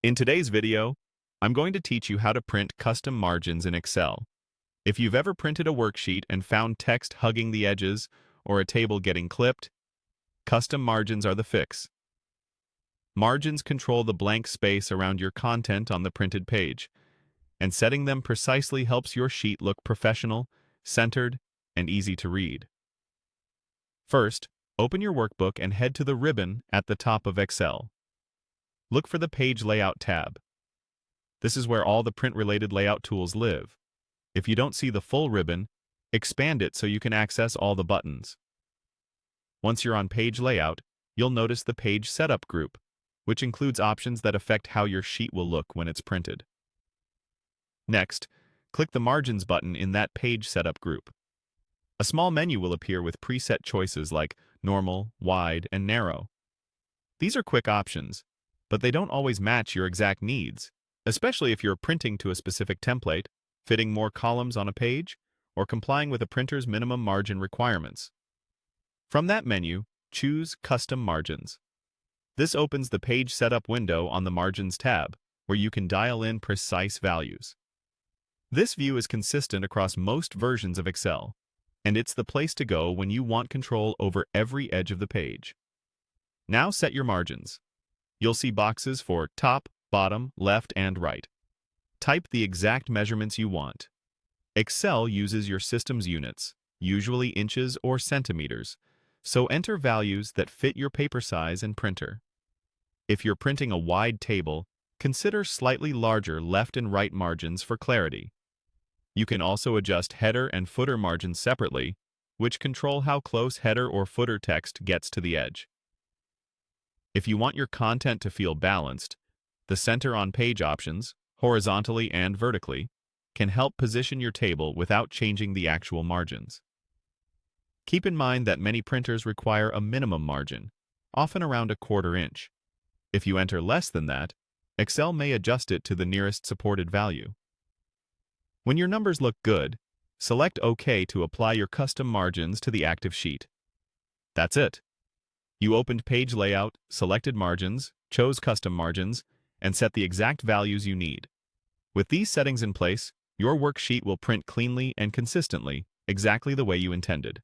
In today's video, I'm going to teach you how to print custom margins in Excel. If you've ever printed a worksheet and found text hugging the edges or a table getting clipped, custom margins are the fix. Margins control the blank space around your content on the printed page, and setting them precisely helps your sheet look professional, centered, and easy to read. First, open your workbook and head to the ribbon at the top of Excel. Look for the Page Layout tab. This is where all the print-related layout tools live. If you don't see the full ribbon, expand it so you can access all the buttons. Once you're on Page Layout, you'll notice the Page Setup group, which includes options that affect how your sheet will look when it's printed. Next, click the Margins button in that Page Setup group. A small menu will appear with preset choices like Normal, Wide, and Narrow. These are quick options, but they don't always match your exact needs, especially if you're printing to a specific template, fitting more columns on a page, or complying with a printer's minimum margin requirements. From that menu, choose Custom Margins. This opens the Page Setup window on the Margins tab, where you can dial in precise values. This view is consistent across most versions of Excel, and it's the place to go when you want control over every edge of the page. Now set your margins. You'll see boxes for top, bottom, left, and right. Type the exact measurements you want. Excel uses your system's units, usually inches or centimeters, so enter values that fit your paper size and printer. If you're printing a wide table, consider slightly larger left and right margins for clarity. You can also adjust header and footer margins separately, which control how close header or footer text gets to the edge. If you want your content to feel balanced, the Center on Page options, horizontally and vertically, can help position your table without changing the actual margins. Keep in mind that many printers require a minimum margin, often around 1/4 inch. If you enter less than that, Excel may adjust it to the nearest supported value. When your numbers look good, select OK to apply your custom margins to the active sheet. That's it. You opened Page Layout, selected Margins, chose Custom Margins, and set the exact values you need. With these settings in place, your worksheet will print cleanly and consistently, exactly the way you intended.